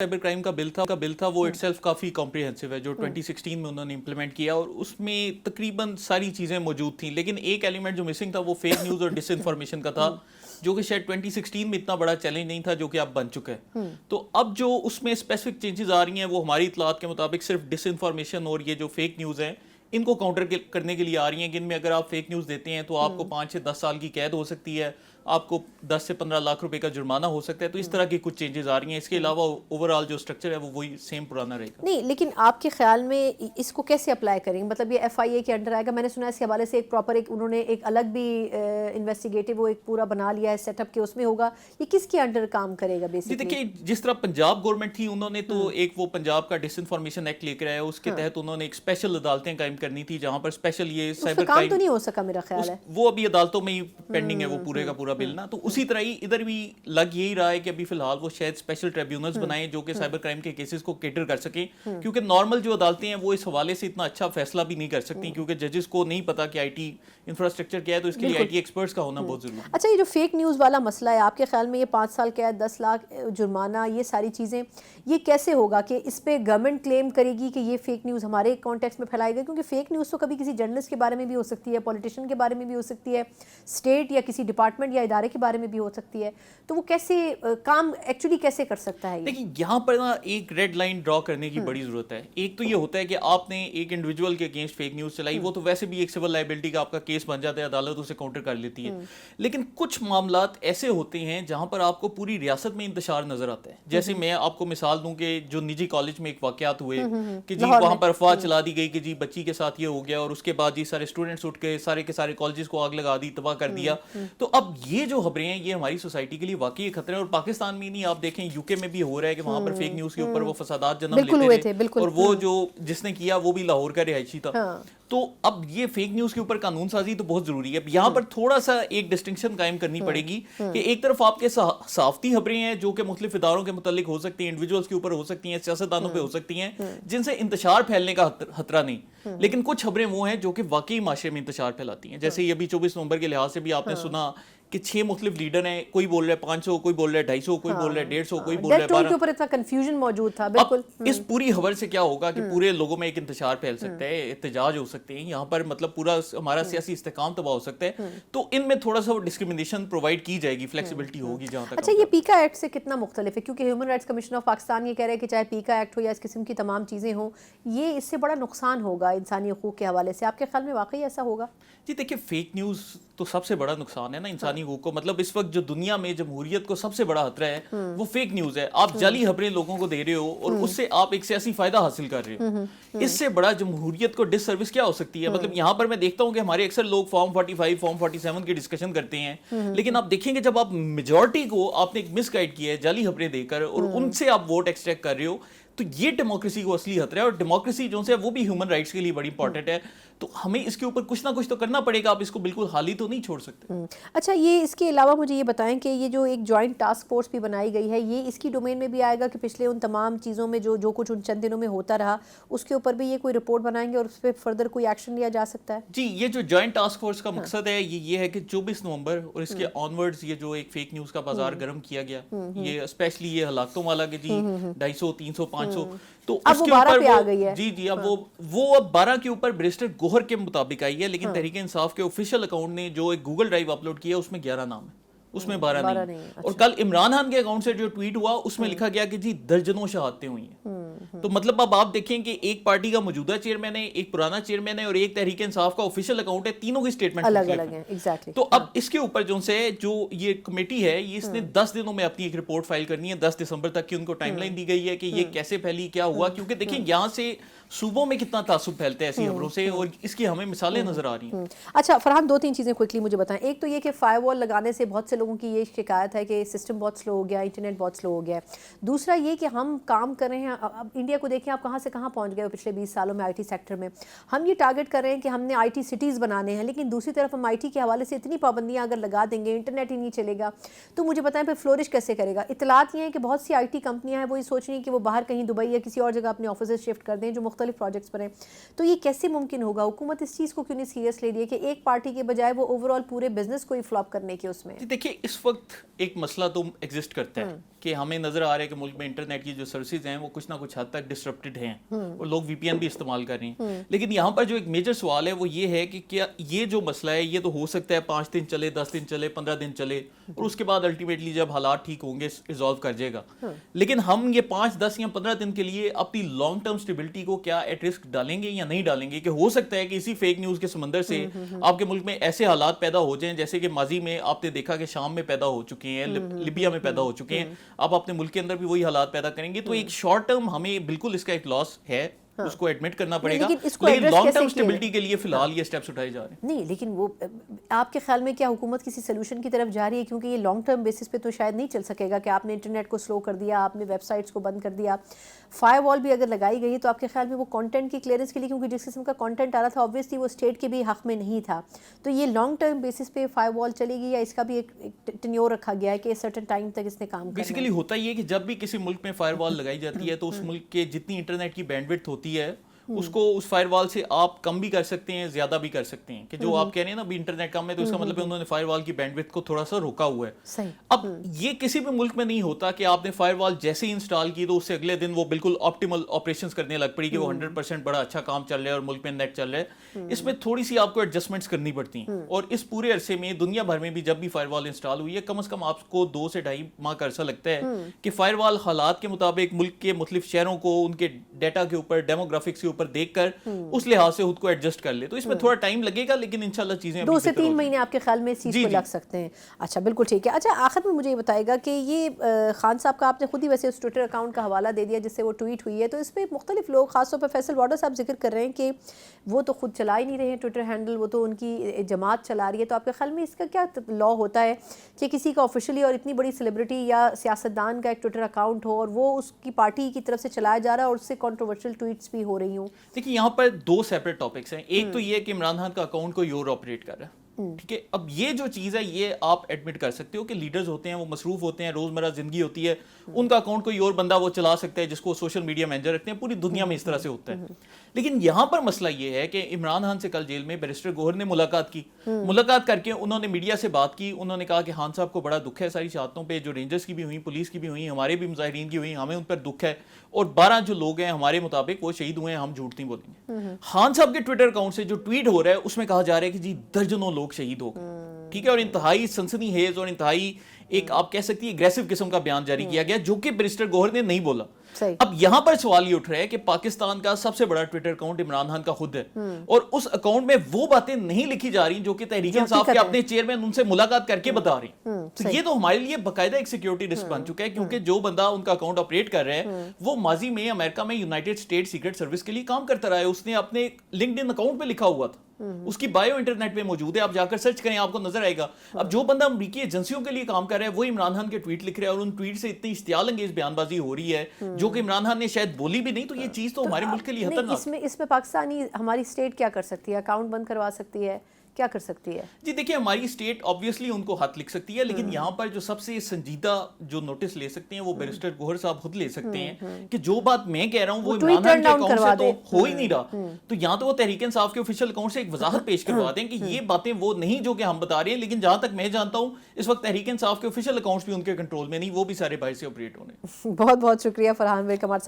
Cyber crime کا بل تھا وہ اٹسیلف کافی کمپریہنسو ہے جو 2016 میں انہوں نے امپلیمنٹ کیا اور اس میں تقریباً ساری چیزیں موجود تھیں، لیکن ایک ایلیمنٹ جو مسنگ تھا وہ فیک نیوز اور ڈس انفارمیشن کا تھا، جو کہ شاید 2016 میں اتنا بڑا چیلنج نہیں تھا جو کہ اب بن چکا ہے۔ تو اب جو اس میں اسپیسیفک چینجز آ رہی ہیں وہ ہماری اطلاعات کے مطابق صرف ڈس انفارمیشن اور یہ جو فیک نیوز ہیں ان کو کاؤنٹر کرنے کے لیے آ رہی ہیں، کہ ان میں اگر آپ فیک نیوز دیتے ہیں تو آپ کو 5 سے 10 سال کی قید ہو سکتی ہے، آپ کو 10 سے 15 لاکھ روپے کا جرمانہ ہو سکتا ہے۔ تو اس طرح کی کچھ چینجز آ رہی ہیں، اس کے علاوہ اوور آل جو اسٹرکچر ہے وہ وہی سیم پرانا رہے گا۔ نہیں، لیکن آپ کے خیال میں اس کو کیسے اپلائی کریں گے؟ مطلب یہ ایف آئی اے کے انڈر آئے گا؟ میں نے سنا ہے اس کے حوالے سے ایک پراپر انہوں نے ایک الگ بھی انویسٹیگیٹو وہ ایک پورا بنا لیا ہے سیٹ اپ کے، اس میں ہوگا یہ کس کے انڈر کام کرے گا بیسکلی؟ جی دیکھیے، جس طرح پنجاب گورنمنٹ تھی انہوں نے تو ایک وہ پنجاب کا ڈس انفارمیشن ایکٹ لے کر آیا، اس کے تحت انہوں نے ایک اسپیشل عدالتیں قائم کرنی تھی جہاں پر اسپیشل یہ سائبر کام تو نہیں ہو سکا میرا خیال ہے، وہ ابھی عدالتوں میں ہی پینڈنگ ہے وہ پورے کا پورا بل نا۔ تو اسی طرح ہی ادھر بھی لگ یہی رہا ہے کہ ابھی فی الحال وہ شاید اسپیشل ٹریبیونلز بنائیں جو کہ سائبر کرائم کے کیسز کو کیٹر کر سکیں، کیونکہ نارمل جو عدالتیں ہیں وہ اس حوالے سے اتنا اچھا فیصلہ بھی نہیں کر سکتی، کیونکہ ججز کو نہیں پتا کہ آئی ٹی انفراسٹرکچر کیا ہے، تو اس کے لیے آئی ٹی ایکسپرٹس کا ہونا بہت ضروری ہے۔ اچھا، یہ جو فیک نیوز والا مسئلہ ہے آپ کے خیال میں یہ 5 سال قید، 10 لاکھ جرمانہ، یہ ساری چیزیں یہ کیسے ہوگا کہ اس پہ گورنمنٹ کلیم کرے گی کہ یہ فیک نیوز ہمارے کانٹیکس میں پھیلائی گئی؟ کیونکہ فیک نیوز تو کبھی کسی جرنلسٹ کے بارے میں بھی ہو سکتی ہے، پولیٹیشین کے بارے میں بھی ہو سکتی ہے، اسٹیٹ یا کسی ڈپارٹمنٹ یا ادارے کے بارے میں بھی ہو سکتی ہے، تو وہ کیسے کام ایکچولی کیسے کر سکتا ہے؟ لیکن یہاں پر نا ایک ریڈ لائن ڈرا کرنے کی بڑی ضرورت ہے۔ ایک تو یہ ہوتا ہے کہ آپ نے ایک انڈیویجول کے اگینسٹ فیک نیوز چلائی، وہ تو ویسے بھی ایک سول لائبلٹی کا آپ کا کیس بن جاتا ہے، عدالت اسے کاؤنٹر کر لیتی ہے، لیکن کچھ معاملات ایسے ہوتے ہیں جہاں پر آپ کو پوری ریاست میں انتشار نظر آتا ہے۔ جیسے میں آپ کو مثال دوں کہ جو نجی کالج میں ایک واقعات ہوئے کہ جی وہاں پر افواہ چلا دی گئی کہ جی بچی کے ساتھ یہ ہو گیا، اور اس کے بعد جی سارے اسٹوڈنٹس اٹھ کے سارے کے سارے کالجز کو آگ لگا دی، تباہ کر دیا۔ تو اب یہ جو خبریں ہیں یہ ہماری سوسائٹی کے لیے واقعی ایک خطرہ ہے، اور پاکستان میں نہیں، آپ دیکھیں یو کے میں بھی ہو رہا ہے کہ وہاں پر فیک نیوز کے اوپر وہ فسادات جنم لیتے تھے، اور وہ جو جس نے کیا وہ بھی لاہور کا رہائشی تھا۔ تو اب یہ فیک نیوز کے اوپر قانون سازی تو بہت ضروری ہے۔ یہاں پر تھوڑا سا ایک ڈسٹنکشن قائم کرنی پڑے گی کہ ایک طرف آپ کے صحافتی خبریں ہیں جو کہ مختلف اداروں کے متعلق ہو سکتی ہیں، انڈیویجولز کے اوپر ہو سکتی ہیں، سیاستدانوں پہ ہو سکتی ہیں، جن سے انتشار پھیلنے کا خطرہ نہیں، لیکن کچھ خبریں وہ ہیں جو کہ واقعی معاشرے میں انتشار پھیلاتی ہیں۔ جیسے یہ ابھی 24 نومبر کے لحاظ سے بھی آپ نے سنا کہ 6 مختلف لیڈر ہیں، کوئی بول رہا ہے 500، کوئی بول رہا ہے 250، کوئی بول رہا ہے 150، کوئی بول رہا ہے 12۔ کے اوپر اتنا کنفیوژن موجود تھا، بالکل۔ اس پوری خبر سے کیا ہوگا کہ پورے لوگوں میں ایک انتشار پھیل سکتا ہے، احتجاج ہو سکتے ہیں، یہاں پر مطلب پورا ہمارا سیاسی استحکام تباہ ہو سکتا ہے۔ تو ان میں تھوڑا سا ڈسکریمنیشن پرووائڈ کی جائے گی، فلیکسیبلٹی ہوگی جہاں تک۔ اچھا، یہ پیکا ایکٹ سے کتنا مختلف ہے؟ کیونکہ human rights commission of Pakistan یہ کہہ رہے ہیں کہ چاہے پیکا ایکٹ ہو یا اس قسم کی تمام چیزیں ہوں، یہ اس سے بڑا نقصان ہوگا انسانی حقوق کے حوالے سے۔ آپ کے خیال میں واقعی ایسا ہوگا؟ جی دیکھیے، فیک نیوز تو سب سے بڑا نقصان ہے نا انسانی حقوق کو۔ مطلب اس وقت جو دنیا میں جمہوریت کو سب سے بڑا خطرہ ہے وہ فیک نیوز ہے۔ آپ جعلی خبریں لوگوں کو دے رہے ہو اور اس سے آپ ایک سیاسی فائدہ حاصل کر رہے ہو، اس سے بڑا جمہوریت کو ڈس سروس کیا ہو سکتی ہے؟ مطلب یہاں پر میں دیکھتا ہوں کہ ہمارے اکثر لوگ فارم 45، فارم 47 کی ڈسکشن کرتے ہیں، لیکن آپ دیکھیں کہ جب آپ میجورٹی کو آپ نے ایک مس گائیڈ کیا ہے جعلی خبریں دے کر اور ان سے آپ ووٹ ایکسٹریکٹ کر رہے ہو، تو یہ ڈیموکریسی کو اصلی خطرہ ہے، اور ڈیموکریسی جو ہے وہ بھی ہیومن رائٹس کے لیے بڑی امپورٹنٹ ہے۔ تو ہمیں اس کے اوپر کچھ نہ کچھ تو کرنا پڑے گا، آپ اس کو بالکل خالی تو نہیں چھوڑ سکتے۔ اچھا، یہ اس کے علاوہ مجھے یہ بتائیں کہ یہ جو ایک جوائنٹ ٹاسک فورس بھی بنائی گئی ہے، یہ اس کی ڈومین میں بھی آئے گا کہ پچھلے ان تمام چیزوں میں جو کچھ ان چند دنوں میں ہوتا رہا اس کے اوپر بھی یہ کوئی رپورٹ بنائیں گے اور اس پہ فردر کوئی ایکشن لیا جا سکتا ہے؟ جی، یہ جو جوائنٹ ٹاسک فورس کا مقصد ہے یہ ہے کہ 24 نومبر اور اس کے آنورڈز یہ جو ایک فیک نیوز کا بازار گرم کیا گیا، یہ اسپیشلی یہ ہلاکتوں والا کہ جی 250، 300، 500، تو اس کے اوپر جی اب وہ اب 12 کے اوپر بیرسٹر گوہر کے مطابق آئی ہے، لیکن تحریک انصاف کے آفیشیل اکاؤنٹ نے جو ایک گوگل ڈرائیو اپلوڈ کیا اس میں 11 نام ہے، اس میں 12 نہیں۔ اور کل عمران خان کے اکاؤنٹ سے جو ٹویٹ ہوا اس میں لکھا گیا کہ جی درجنوں شہادتیں ہوئی ہیں۔ تو مطلب اب آپ دیکھیں کہ ایک پارٹی کا موجودہ چیئرمین ہے، ایک پرانا چیئرمین ہے، اور ایک تحریک انصاف کا آفیشیل اکاؤنٹ ہے، تینوں کی سٹیٹمنٹ الگ الگ ہیں۔ تو اب اس کے اوپر جو یہ کمیٹی ہے یہ اس نے 10 دنوں میں اپنی ایک رپورٹ فائل کرنی ہے، 10 دسمبر تک کی ان کو ٹائم لائن دی گئی ہے کہ یہ کیسے پھیلی، کیا ہوا، کیونکہ دیکھیں یہاں سے صوبوں میں کتنا تعصب پھیلتا ہے ایسی خبروں سے، اور اس کی ہمیں مثالیں نظر آ رہی ہیں۔ اچھا فرحان، 2-3 چیزیں کوئکلی مجھے بتائیں۔ ایک تو یہ کہ فائر وال لگانے سے بہت سے لوگوں کی یہ شکایت ہے کہ سسٹم بہت سلو ہو گیا، انٹرنیٹ بہت سلو ہو گیا ہے۔ دوسرا یہ کہ ہم کام کر رہے ہیں، اب انڈیا کو دیکھیں آپ کہاں سے کہاں پہنچ گئے ہو پچھلے 20 سالوں میں آئی ٹی سیکٹر میں. ہم یہ ٹارگٹ کر رہے ہیں کہ ہم نے آئی ٹی سٹیز بنانے ہیں, لیکن دوسری طرف ہم آئی ٹی کے حوالے سے اتنی پابندیاں اگر لگا دیں گے, انٹرنیٹ ہی نہیں چلے گا, تو مجھے بتائیں پھر فلورش کیسے کرے گا. اطلاعات یہ ہیں کہ بہت سی آئی ٹی کمپنیاں ہیں وہ یہ سوچ رہی ہیں کہ وہ باہر کہیں دبئی یا کسی اور جگہ اپنے آفسز شفٹ کر دیں جو مختلف پروجیکٹس پر ہیں. تو یہ کیسے ممکن ہوگا؟ حکومت اس چیز کو کیوں نہیں سیریس لے رہی ہے کہ ایک پارٹی کے بجائے وہ اوور آل پورے بزنس کو ہی فلاپ کرنے کے اس میں؟ دیکھیے اس وقت ایک مسئلہ تو ایگزسٹ کرتا ہے کہ ہمیں نظر آ رہا ہے کہ ملک میں انٹرنیٹ کی جو سروسز ہیں وہ کچھ نہ کچھ حد تک ڈسرپٹڈ ہیں اور لوگ وی پی این بھی استعمال کر رہے ہیں. لیکن یہاں پر جو ایک میجر سوال ہے وہ یہ ہے کہ کیا یہ جو مسئلہ ہے یہ تو ہو سکتا ہے 5 دن چلے, 10 دن چلے, 15 دن چلے, اور اس کے بعد الٹیمیٹلی جب حالات ٹھیک ہوں گے ریزالو کر جائے گا. لیکن ہم یہ 5, 10 یا 15 دن کے لیے اپنی لانگ ٹرم اسٹیبلٹی کو کیا ایٹ رسک ڈالیں گے یا نہیں ڈالیں گے؟ کہ ہو سکتا ہے کہ اسی فیک نیوز کے سمندر سے آپ کے ملک میں ایسے حالات پیدا ہو جائیں جیسے کہ ماضی میں آپ نے دیکھا کہ شام میں پیدا ہو چکے ہیں, لیبیا میں پیدا ہو چکے ہیں, آپ اپنے ملک کے اندر بھی وہی حالات پیدا کریں گے. تو ایک شارٹ ٹرم ہمیں بالکل اس کا ایک لاس ہے, اس کو ایڈمٹ کرنا پڑے گا, لیکن لانگ ٹرم اسٹیبلٹی کے لیے فی الحال یہ سٹیپس اٹھائے جا رہے ہیں. نہیں, لیکن وہ آپ کے خیال میں کیا حکومت کسی سلوشن کی طرف جا رہی ہے؟ کیونکہ یہ لانگ ٹرم بیسس پہ تو شاید نہیں چل سکے گا کہ آپ نے انٹرنیٹ کو سلو کر دیا, آپ نے ویب سائٹس کو بند کر دیا, فائر وال بھی اگر لگائی گئی تو آپ کے خیال میں وہ کنٹینٹ کی کلیئرنس کے لیے, کیونکہ جس قسم کا کنٹینٹ آ رہا تھا آبویسلی وہ اسٹیٹ کے بھی حق میں نہیں تھا, تو یہ لانگ ٹرم بیسس پہ فائر وال چلے گی یا اس کا بھی ایک ٹینیور رکھا گیا ہے کہ سرٹن ٹائم تک اس نے کام کرنا ہے؟ بیسیکلی ہوتا یہ ہے کہ جب بھی کسی ملک میں فائر وال لگائی جاتی ہے تو اس ملک کے جتنی انٹرنیٹ کی بینڈ وڈتھ ہوتی ہے اس کو اس فائر وال سے آپ کم بھی کر سکتے ہیں, زیادہ بھی کر سکتے ہیں. کہ جو آپ کہہ رہے ہیں نا ابھی انٹرنیٹ کم ہے تو اس کا مطلب ہے انہوں نے فائر وال کی بینڈ وڈتھ کو تھوڑا سا روکا ہوا ہے. اب یہ کسی بھی ملک میں نہیں ہوتا کہ آپ نے فائر وال جیسے ہی انسٹال کی تو اس سے اگلے دن وہ بالکل آپٹیمل آپریشنز کرنے لگ پڑی کہ وہ 100% بڑا اچھا کام چل رہا ہے اور ملک میں نیٹ چل رہا ہے. اس میں تھوڑی سی آپ کو ایڈجسٹمنٹس کرنی پڑتی ہیں, اور اس پورے عرصے میں دنیا بھر میں بھی جب بھی فائر وال انسٹال ہوئی ہے کم از کم آپ کو 2 سے 2.5 ماہ کا عرصہ لگتا ہے کہ فائر وال حالات کے مطابق ملک کے مختلف شہروں کو ان کے ڈیٹا کے اوپر, ڈیموگرافکس کے اوپر دیکھ کر اس لحاظ سے خود کو ایڈجسٹ کر لے. تو اس میں تھوڑا ٹائم لگے گا لیکن انشاءاللہ چیزیں 2 سے 3 مہینے آپ کے خیال میں اس چیز کو لگ سکتے ہیں. اچھا بالکل ٹھیک ہے. اچھا آخر میں مجھے یہ بتائے گا کہ یہ خان صاحب کا آپ نے خود ہی ویسے اس ٹویٹر اکاؤنٹ کا حوالہ دے دیا جس سے وہ ٹویٹ ہوئی ہے, تو اس پہ مختلف لوگ خاص طور پہ فیصل وارڈر صاحب ذکر کر رہے ہیں کہ وہ تو خود چلا ہی نہیں رہے ہیں ٹویٹر ہینڈل, وہ تو ان کی جماعت چلا رہی ہے. تو آپ کے خیال میں اس کا کیا لا ہوتا ہے کہ کسی کا آفیشلی اور اتنی بڑی سیلیبریٹی یا سیاستدان کا ایک ٹویٹر اکاؤنٹ ہو اور وہ اس کی پارٹی کی طرف سے چلایا جا رہا ہے اور اس سے کنٹروورشل ٹویٹس بھی ہو رہی ہوں؟ دیکھیے یہاں پر 2 سیپریٹ ٹاپکس ہیں. ایک تو یہ کہ عمران خان کا اکاؤنٹ کوئی اور آپریٹ کر رہا ہے, ٹھیک ہے. اب یہ جو چیز ہے یہ آپ ایڈمٹ کر سکتے ہو کہ لیڈرز ہوتے ہیں, وہ مصروف ہوتے ہیں, روزمرہ زندگی ہوتی ہے, ان کا اکاؤنٹ کوئی اور بندہ وہ چلا سکتا ہے جس کو سوشل میڈیا مینیجر رکھتے ہیں. پوری دنیا میں اس طرح سے ہوتا ہے. لیکن یہاں پر مسئلہ یہ ہے کہ عمران خان سے کل جیل میں بیرسٹر گوہر نے ملاقات کی. ملاقات کر کے انہوں نے میڈیا سے بات کی. انہوں نے کہا کہ خان صاحب کو بڑا دکھ ہے ساری شہادتوں پہ, جو رینجرز کی بھی ہوئی, پولیس کی بھی ہوئی, ہمارے بھی مظاہرین کی ہوئی, ہمیں ان پر دکھ ہے, اور 12 جو لوگ ہیں ہمارے مطابق وہ شہید ہوئے ہیں, ہم جھوٹ نہیں بولیں گے. خان صاحب کے ٹویٹر اکاؤنٹ سے جو ٹویٹ ہو رہا ہے اس میں کہا جا رہا ہے کہ جی درجنوں لوگ شہید ہو گئے, ٹھیک ہے, اور انتہائی سنسنی خیز اور انتہائی ایک آپ کہہ سکتی ہیں اگریسو قسم کا بیان جاری کیا گیا جو کہ بیرسٹر گوہر نے نہیں بولا. اب یہاں پر سوال یہ اٹھ رہا ہے کہ پاکستان کا سب سے بڑا ٹویٹر اکاؤنٹ عمران خان کا خود ہے, اور اس اکاؤنٹ میں وہ باتیں نہیں لکھی جا رہی جو کہ تحریک انصاف کے اپنے چیئرمین ان سے ملاقات کر کے بتا رہی ہیں. تو یہ تو ہمارے لیے باقاعدہ ایک سیکیورٹی رسک بن چکا ہے, کیونکہ جو بندہ ان کا اکاؤنٹ آپریٹ کر رہا ہے وہ ماضی میں امریکہ میں یونائٹڈ اسٹیٹ سیکرٹ سروس کے لیے کام کرتا رہا ہے. اس نے اپنے لنکڈ ان اکاؤنٹ پہ لکھا ہوا تھا, اس کی بایو انٹرنیٹ پہ موجود ہے, آپ جا کر سرچ کریں آپ کو نظر آئے گا. اب جو بندہ امریکی ایجنسیوں کے لیے کام کر رہا ہے وہ عمران خان کے ٹویٹ لکھ رہا ہے, اور ان ٹویٹ سے اتنی اشتعال انگیز بیان بازی ہو رہی ہے جو کہ عمران خان نے شاید بولی بھی نہیں. تو یہ چیز تو ہمارے ملک کے لیے خطرناک ہے. اس میں پاکستانی ہماری اسٹیٹ کیا کر سکتی ہے؟ اکاؤنٹ بند کروا سکتی ہے, کیا کر سکتی ہے؟ جی دیکھیں ہماری اسٹیٹ آبویسلی ان کو خط لکھ سکتی ہے, لیکن یہاں پر جو سب سے سنجیدہ جو نوٹس لے سکتے ہیں وہ بیرسٹر گوہر صاحب خود لے سکتے ہیں کہ جو بات میں کہہ رہا ہوں وہ عمران خان کے اکاؤنٹ سے تو ہو ہی نہیں رہا. تو یہاں تو وہ تحریک انصاف کے آفیشیل اکاؤنٹ سے ایک وضاحت پیش کروا دیں کہ یہ باتیں وہ نہیں جو کہ ہم بتا رہے ہیں. لیکن جہاں تک میں جانتا ہوں اس وقت تحریک انصاف کے آفیشیل اکاؤنٹس بھی ان کے کنٹرول میں نہیں, وہ بھی سارے باہر سے آپریٹ ہونے. بہت بہت شکریہ فرحان بھائی ہمارے ساتھ